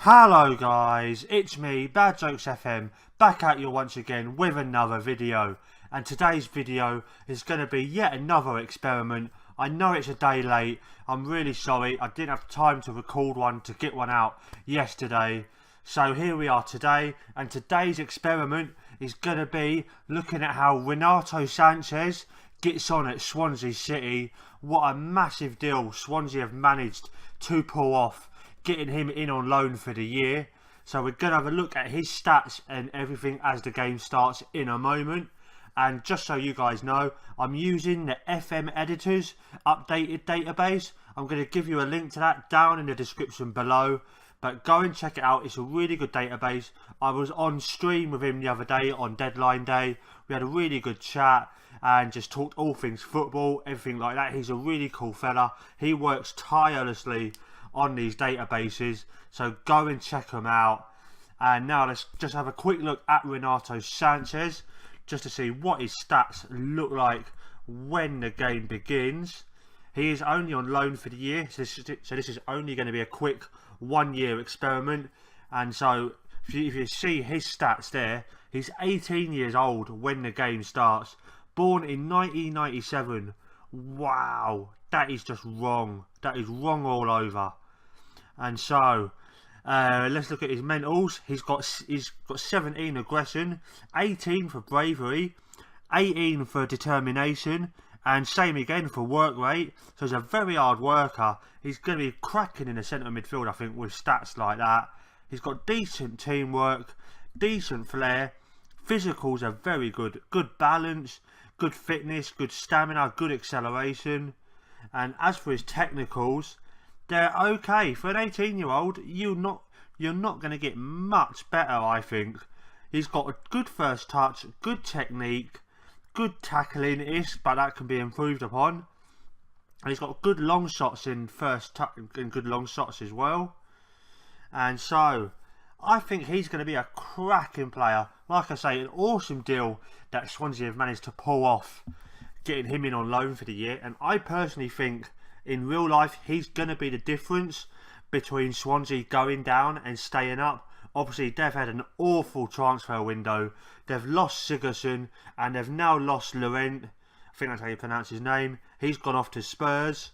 Hello guys, it's me, Bad Jokes FM, back at you once again with another video. And today's video is going to be yet another experiment. I know it's a day late, I'm really sorry, I didn't have time to record one to get one out yesterday. So here we are today, and today's experiment is going to be looking at how Renato Sanches gets on at Swansea City. What a massive deal Swansea have managed to pull off, getting him in on loan for the year. So we're going to have a look at his stats and everything as the game starts in a moment. And just so you guys know, I'm using the FM Editors updated database. I'm going to give you a link to that down in the description below. But go and check it out, it's a really good database. I was on stream with him the other day on deadline day. We had a really good chat and just talked all things football, everything like that. He's a really cool fella. He works tirelessly on these databases, so go and check them out. And now let's just have a quick look at Renato Sanches, just to see what his stats look like when the game begins. He is only on loan for the year, so this is only going to be a quick 1 year experiment. And so if you see his stats there, he's 18 years old when the game starts, born in 1997. Wow, that is just wrong. That is wrong all over. And so let's look at his mentals. He's got 17 aggression, 18 for bravery, 18 for determination, and same again for work rate. So he's a very hard worker. He's going to be cracking in the centre midfield, I think, with stats like that. He's got decent teamwork, decent flair. Physicals are very good. Good balance, good fitness, good stamina, good acceleration. And as for his technicals, they're okay. For an 18-year-old, you're not going to get much better, I think. He's got a good first touch, good technique, good tackling-ish, but that can be improved upon. And he's got good long shots in first touch and good long shots as well. And so I think he's going to be a cracking player. Like I say, an awesome deal that Swansea have managed to pull off, getting him in on loan for the year. And I personally think in real life he's going to be the difference between Swansea going down and staying up. Obviously they've had an awful transfer window. They've lost Sigurdsson and they've now lost Laurent. I think that's how you pronounce his name. He's gone off to Spurs.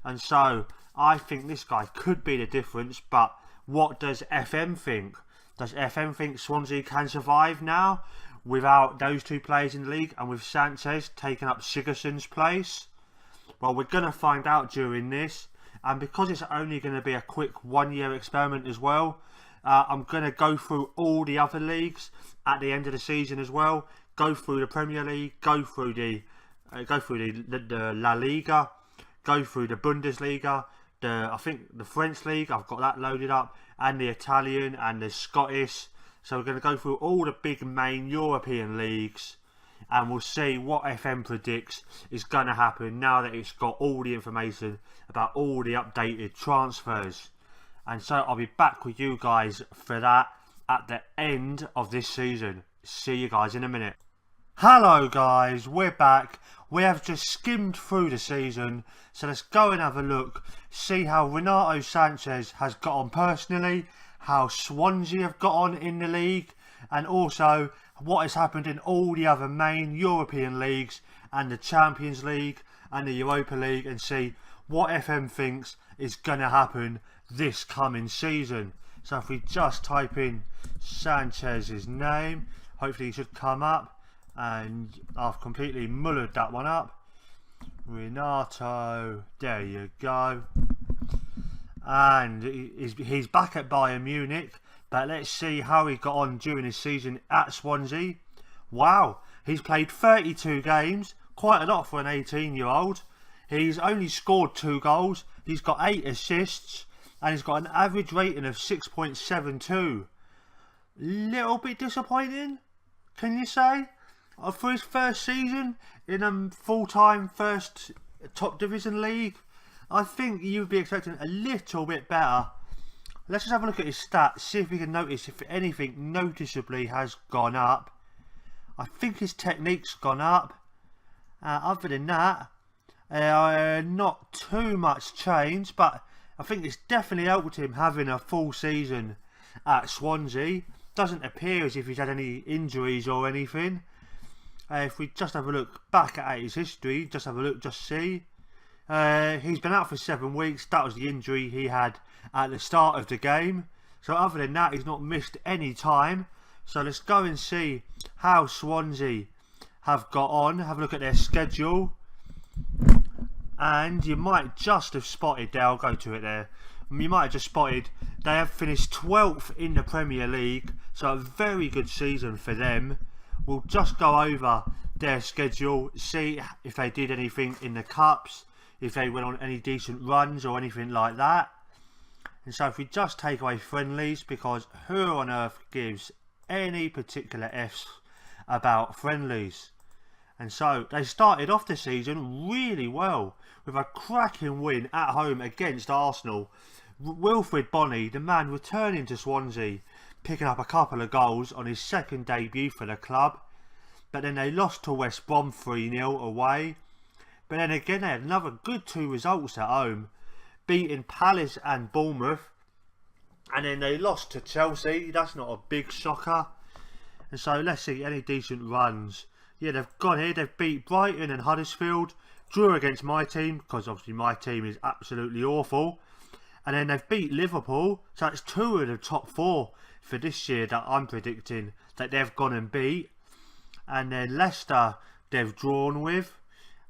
And so I think this guy could be the difference. But what does FM think? Does FM think Swansea can survive now without those two players in the league and with Sanches taking up Sigurdsson's place? Well, we're going to find out during this. And because it's only going to be a quick 1 year experiment as well, I'm going to go through all the other leagues at the end of the season as well. Go through the Premier League, go through the La Liga, go through the Bundesliga, I think the French League, I've got that loaded up, and the Italian and the Scottish. So we're going to go through all the big main European leagues, and we'll see what FM predicts is going to happen now that it's got all the information about all the updated transfers. And so I'll be back with you guys for that at the end of this season. See you guys in a minute. Hello guys, we're back. We have just skimmed through the season, so let's go and have a look, see how Renato Sanches has got on personally, how Swansea have got on in the league, and also what has happened in all the other main European leagues and the Champions League and the Europa League, and see what FM thinks is going to happen this coming season. So if we just type in Sanchez's name, hopefully he should come up. And I've completely mullered that one up. Renato, there you go. And he's back at Bayern Munich. But let's see how he got on during his season at Swansea. Wow, he's played 32 games, quite a lot for an 18-year-old. He's only scored 2 goals, he's got 8 assists, and he's got an average rating of 6.72. Little bit disappointing, can you say? For his first season in a full-time first top division league, I think you'd be expecting a little bit better. Let's just have a look at his stats, see if we can notice if anything noticeably has gone up. I think his technique's gone up. Other than that, not too much change, but I think it's definitely helped him having a full season at Swansea. Doesn't appear as if he's had any injuries or anything. If we just have a look back at his history, just see. He's been out for 7 weeks. That was the injury he had at the start of the game. So other than that, he's not missed any time. So let's go and see how Swansea have got on. Have a look at their schedule. And you might just have spotted there, I'll go to it there. You might have just spotted they have finished 12th in the Premier League. So a very good season for them. We'll just go over their schedule, see if they did anything in the cups, if they went on any decent runs or anything like that. And so if we just take away friendlies, because who on earth gives any particular F's about friendlies? And so they started off the season really well with a cracking win at home against Arsenal. Wilfred Bonney, the man returning to Swansea, picking up a couple of goals on his second debut for the club. But then they lost to West Brom 3-0 away. But then again they had another good 2 results at home, beating Palace and Bournemouth. And then they lost to Chelsea. That's not a big shocker. And so let's see any decent runs. Yeah, they've gone here, they've beat Brighton and Huddersfield, drew against my team, because obviously my team is absolutely awful. And then they've beat Liverpool, so that's 2 of the top 4 for this year that I'm predicting that they've gone and beat. And then Leicester they've drawn with,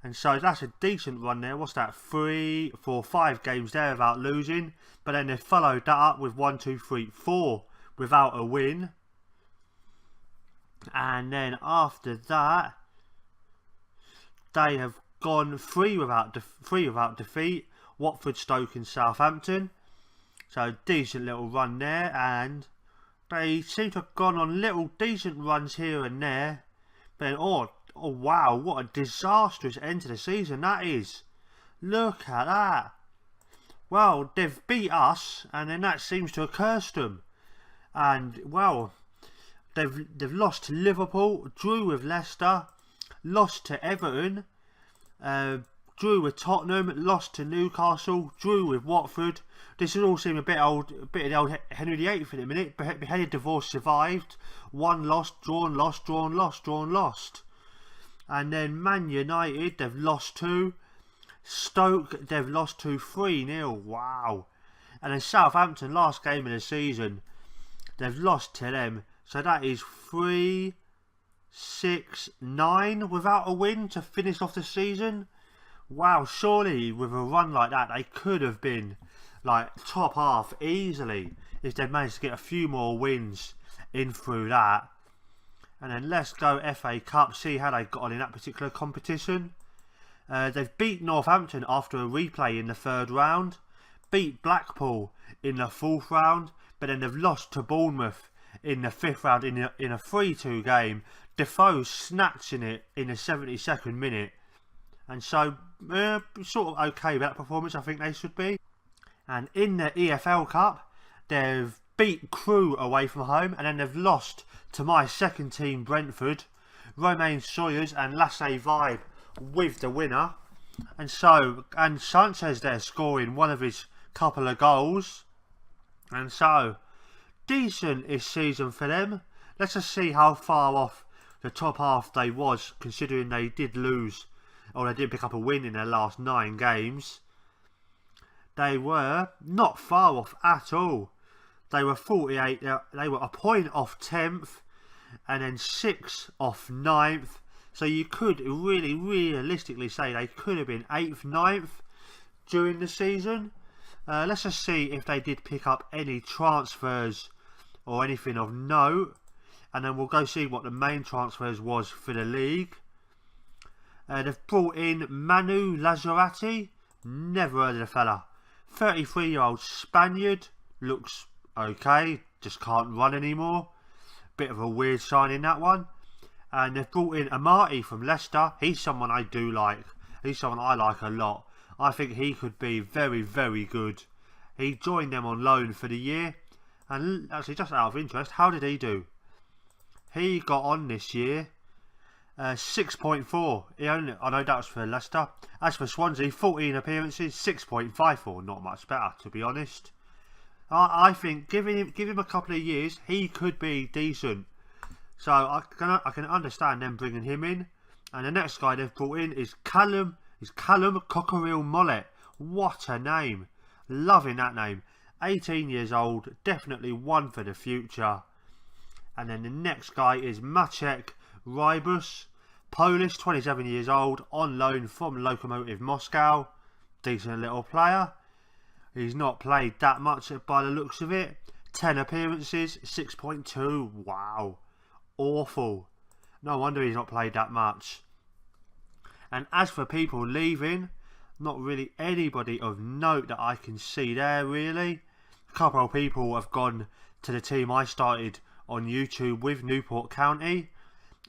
and so that's a decent run there. What's that, 3, 4, 5 games there without losing. But then they followed that up with 1, 2, 3, 4 without a win. And then after that they have gone 3 without defeat. Watford, Stoke and Southampton. So decent little run there, and they seem to have gone on little decent runs here and there. But then, oh wow, what a disastrous end to the season that is. Look at that. Well, they've beat us, and then that seems to have cursed them. And well, they've lost to Liverpool, drew with Leicester, lost to Everton, drew with Tottenham, lost to Newcastle, drew with Watford. This will all seem a bit of the old Henry VIII in a minute. Beheaded, divorced, survived. 1 lost, drawn, lost, drawn, lost, drawn, lost. And then Man United, they've lost 2. Stoke, they've lost to 3-0. Wow. And then Southampton, last game of the season, they've lost to them. So that is 3, 6, 9 without a win to finish off the season. Wow, surely with a run like that they could have been like top half easily if they'd managed to get a few more wins in through that. And then let's go FA Cup, see how they got on in that particular competition. They've beat Northampton after a replay in the 3rd round, beat Blackpool in the 4th round, but then they've lost to Bournemouth in the 5th round in a 3-2 game. Defoe snatching it in the 72nd minute. And so, sort of okay with that performance, I think they should be. And in the EFL Cup, they've beat Crewe away from home, and then they've lost to my second team, Brentford. Romain Sawyers and Lasse Vibe with the winner. And so, and Sanches there scoring one of his couple of goals. And so, decent-ish season for them. Let's just see how far off the top half they was, considering they did lose, or they did pick up a win in their last 9 games. They were not far off at all. They were 48, they were a point off 10th, and then 6 off 9th. So you could really realistically say they could have been 8th, 9th during the season. Let's just see if they did pick up any transfers or anything of note, and then we'll go see what the main transfers was for the league. They've brought in Manu Lazarati. Never heard of the fella. 33-year-old Spaniard. Looks okay, just can't run anymore. Bit of a weird signing, that one. And they've brought in Amati from Leicester. He's someone I do like. He's someone I like a lot. I think he could be very good. He joined them on loan for the year. And actually, just out of interest, how did he do? He got on this year 6.4. I know that was for Leicester. As for Swansea, 14 appearances, 6.54. Not much better, to be honest. I think give him a couple of years, he could be decent. So I can understand them bringing him in. And the next guy they've brought in is Callum Cockerill Mollett. What a name! Loving that name. 18 years old, definitely one for the future. And then the next guy is Maciek Rybus, Polish, 27 years old, on loan from Lokomotiv Moscow. Decent little player. He's not played that much by the looks of it. 10 appearances, 6.2. Wow. Awful. No wonder he's not played that much. And as for people leaving, not really anybody of note that I can see there really. A couple of people have gone to the team I started on YouTube with, Newport County.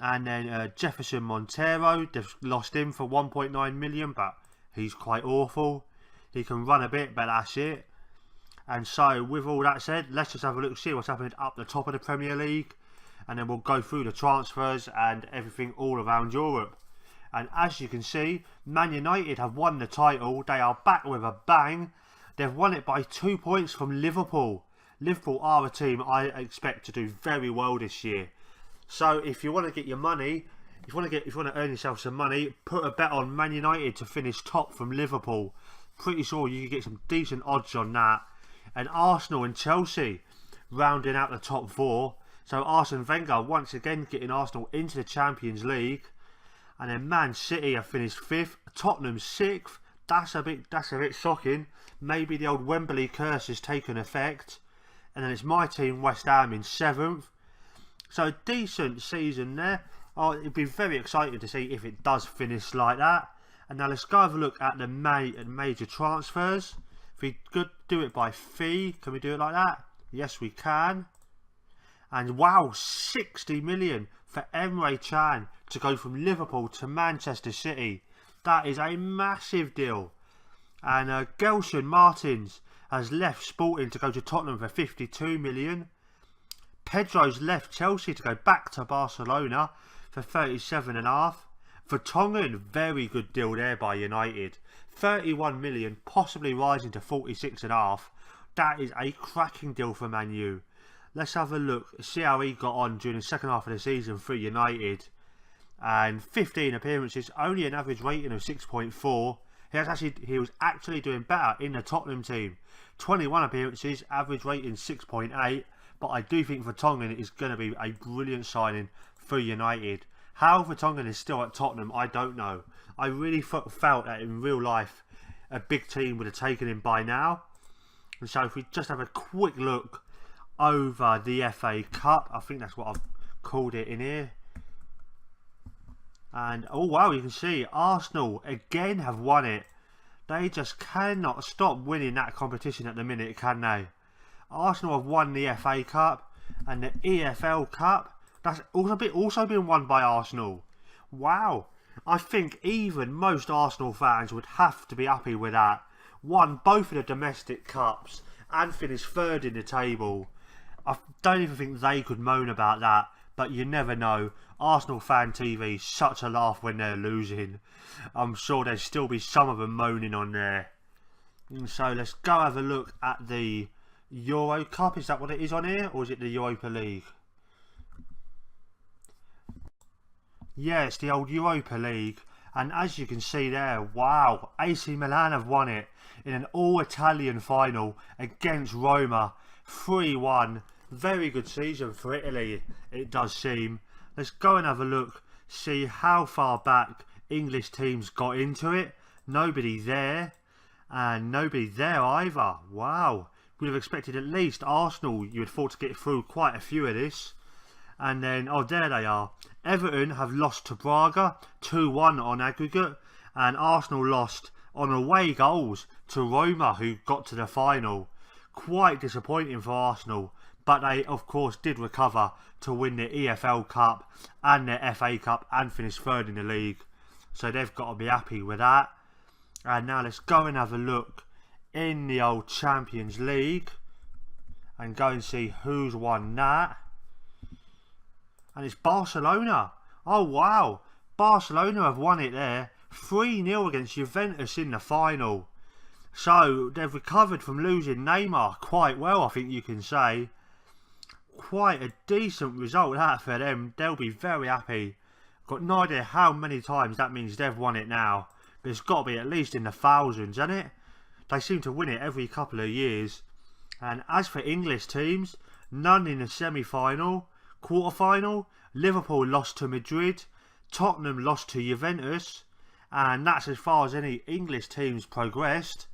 And then Jefferson Montero, they've lost him for 1.9 million, but he's quite awful. He can run a bit, but that's it. And so with all that said, let's just have a look, see what's happening up the top of the Premier League. And then we'll go through the transfers and everything all around Europe. And as you can see, Man United have won the title. They are back with a bang. They've won it by 2 points from Liverpool. Liverpool are a team I expect to do very well this year. So if you want to get your money, if you want to earn yourself some money, put a bet on Man United to finish top from Liverpool. Pretty sure you can get some decent odds on that. And Arsenal and Chelsea rounding out the top four. So Arsene Wenger once again getting Arsenal into the Champions League. And then Man City have finished 5th, Tottenham 6th. That's a bit shocking. Maybe the old Wembley curse has taken effect. And then it's my team, West Ham, in 7th. So decent season there. Oh, it'd be very exciting to see if it does finish like that. And now let's go have a look at the major transfers. If we could do it by fee, can we do it like that? Yes, we can. And wow, 60 million for Emre Can to go from Liverpool to Manchester City. That is a massive deal. And Gelson Martins has left Sporting to go to Tottenham for 52 million. Pedro's left Chelsea to go back to Barcelona for 37.5. Vertonghen, very good deal there by United. 31 million, possibly rising to 46.5. That is a cracking deal for Man U. Let's have a look, see how he got on during the second half of the season for United. And 15 appearances, only an average rating of 6.4. He was actually doing better in the Tottenham team. 21 appearances, average rating 6.8. But I do think Vertonghen is going to be a brilliant signing for United. How Vertonghen is still at Tottenham, I don't know. I really felt that in real life, a big team would have taken him by now. And so if we just have a quick look over the FA Cup, I think that's what I've called it in here. And oh wow, you can see Arsenal again have won it. They just cannot stop winning that competition at the minute, can they? Arsenal have won the FA Cup and the EFL Cup. That's also been won by Arsenal. Wow. I think even most Arsenal fans would have to be happy with that. Won both of the domestic cups and finished 3rd in the table. I don't even think they could moan about that. But you never know. Arsenal fan TV, such a laugh when they're losing. I'm sure there'll still be some of them moaning on there. And so let's go have a look at the Euro Cup. Is that what it is on here? Or is it the Europa League? Yeah, it's the old Europa League. And as you can see there, wow, AC Milan have won it in an all-Italian final against Roma. 3-1. Very good season for Italy, it does seem. Let's go and have a look, see how far back English teams got into it. Nobody there, and nobody there either. Wow, we'd have expected at least Arsenal, you would have thought, to get through quite a few of this. And then, oh, there they are. Everton have lost to Braga, 2-1 on aggregate, and Arsenal lost on away goals to Roma, who got to the final. Quite disappointing for Arsenal. But they, of course, did recover to win the EFL Cup and the FA Cup and finish 3rd in the league. So they've got to be happy with that. And now let's go and have a look in the old Champions League. And go and see who's won that. And it's Barcelona. Oh, wow. Barcelona have won it there. 3-0 against Juventus in the final. So they've recovered from losing Neymar quite well, I think you can say. Quite a decent result that for them. They'll be very happy. Got no idea how many times that means they've won it now, but it's got to be at least in the thousands, hasn't it? They seem to win it every couple of years. And as for English teams, none in the semi-final. Quarter-final, Liverpool lost to Madrid, Tottenham lost to Juventus, and that's as far as any English teams progressed.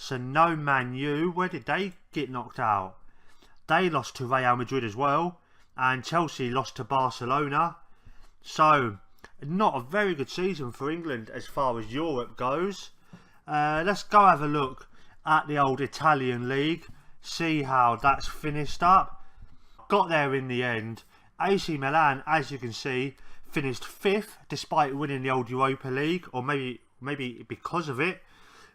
So no Man U. Where did they get knocked out? They lost to Real Madrid as well, and Chelsea lost to Barcelona. So not a very good season for England as far as Europe goes. Let's go have a look at the old Italian league, see how that's finished up. Got there in the end. AC Milan, as you can see, finished 5th despite winning the old Europa League, or maybe because of it.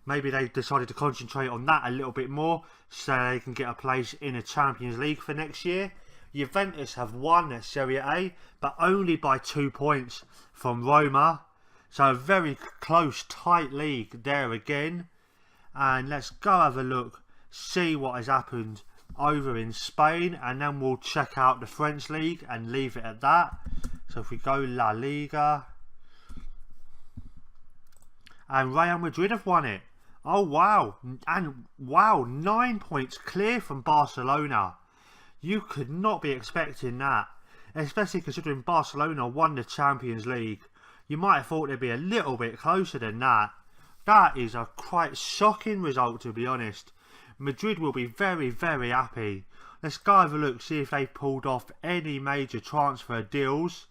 Maybe they decided to concentrate on that a little bit more so they can get a place in a Champions League for next year. Juventus have won Serie A, but only by 2 points from Roma. So a very close, tight league there again. And let's go have a look, see what has happened over in Spain, and then we'll check out the French league and leave it at that. So if we go La Liga, and Real Madrid have won it. Oh wow, and wow, 9 points clear from Barcelona. You could not be expecting that, especially considering Barcelona won the Champions League. You might have thought they'd be a little bit closer than that. That is a quite shocking result, to be honest. Madrid will be very, very happy. Let's go have a look, see if they pulled off any major transfer deals.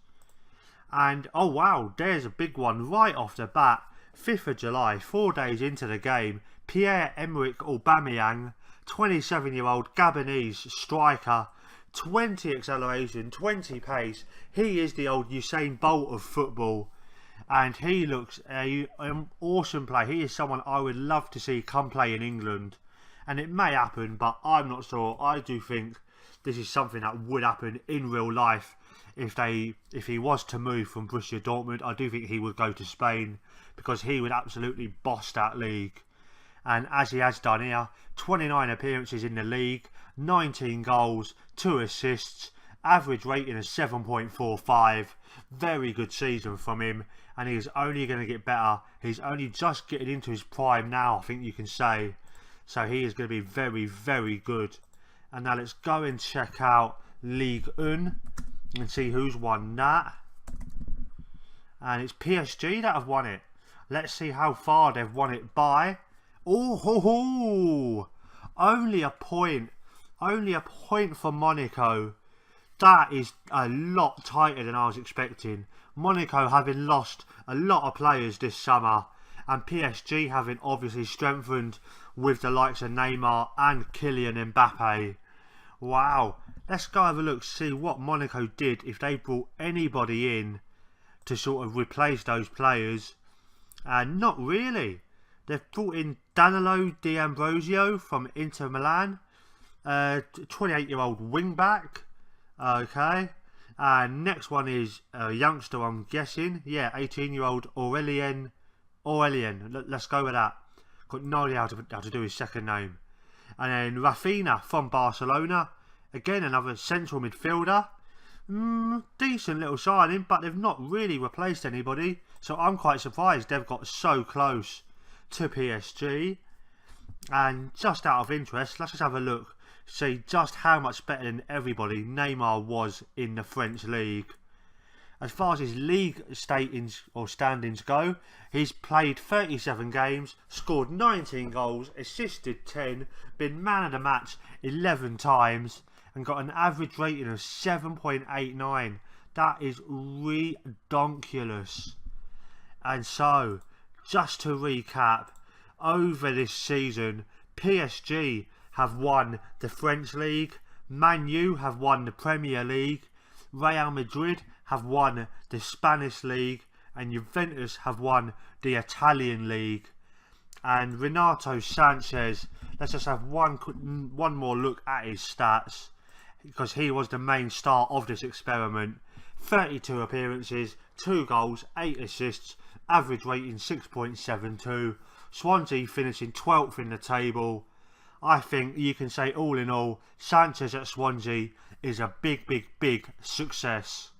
And oh wow, there's a big one right off the bat. 5th of July, 4 days into the game, Pierre-Emerick Aubameyang, 27-year-old Gabonese striker, 20 acceleration, 20 pace. He is the old Usain Bolt of football, and he looks an awesome player. He is someone I would love to see come play in England, and it may happen, but I'm not sure. I do think this is something that would happen in real life. If he was to move from Borussia Dortmund, I do think he would go to Spain, because he would absolutely boss that league. And as he has done here, 29 appearances in the league, 19 goals, 2 assists, average rating of 7.45. Very good season from him, and he is only going to get better. He's only just getting into his prime now, I think you can say. So he is going to be very, very good. And now let's go and check out Ligue 1 and see who's won that. And it's PSG that have won it. Let's see how far they've won it by. Oh, ho, ho. Only a point. Only a point for Monaco. That is a lot tighter than I was expecting. Monaco having lost a lot of players this summer, and PSG having obviously strengthened with the likes of Neymar and Kylian Mbappe. Wow. Let's go have a look, see what Monaco did if they brought anybody in to sort of replace those players. And not really. They've brought in Danilo D'Ambrosio from Inter Milan, 28-year-old wing-back. Okay. And next one is a youngster, I'm guessing. Yeah, 18-year-old Aurelien. Let's go with that. Got no idea how to do his second name. And then Rafinha from Barcelona. Again, another central midfielder. Decent little signing, but they've not really replaced anybody. So I'm quite surprised they've got so close to PSG. And just out of interest, let's just have a look, see just how much better than everybody Neymar was in the French league. As far as his league standings go, he's played 37 games, scored 19 goals, assisted 10, been man of the match 11 times, and got an average rating of 7.89. That is redonkulous. And so, just to recap, over this season, PSG have won the French League, Man U have won the Premier League, Real Madrid have won the Spanish League, and Juventus have won the Italian League. And Renato Sanches, let's just have one more look at his stats, because he was the main star of this experiment. 32 appearances, 2 goals, 8 assists, average rating 6.72, Swansea finishing 12th in the table. I think you can say all in all, Sanches at Swansea is a big success.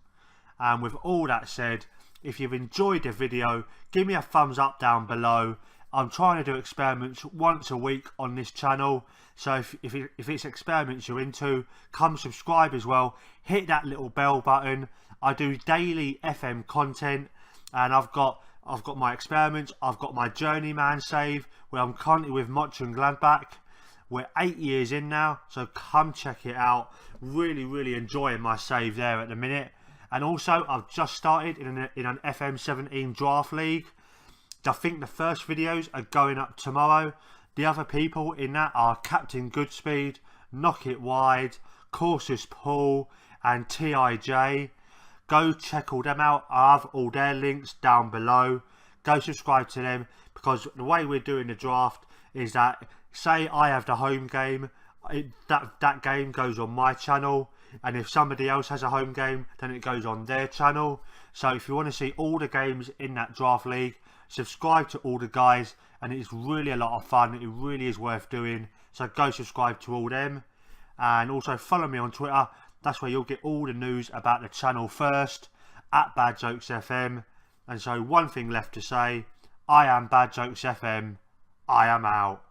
And with all that said, if you've enjoyed the video, give me a thumbs up down below. I'm trying to do experiments once a week on this channel, so if it's experiments you're into, come subscribe as well. Hit that little bell button. I do daily FM content, and I've got my experiments. I've got my journeyman save where I'm currently with Mönchengladbach. We're 8 years in now, so come check it out. Really enjoying my save there at the minute. And also, I've just started in an FM17 draft league. I think the first videos are going up tomorrow. The other people in that are Captain Goodspeed, Knock It Wide, Cautious Paul and TIJ. Go check all them out. I have all their links down below. Go subscribe to them, because the way we're doing the draft is that, say I have the home game, that game goes on my channel, and if somebody else has a home game, then it goes on their channel. So if you want to see all the games in that draft league, subscribe to all the guys, and it's really a lot of fun. It really is worth doing, so go subscribe to all them. And also follow me on Twitter. That's where you'll get all the news about the channel first, at Bad Jokes FM. And so one thing left to say, I am Bad Jokes FM. I am out.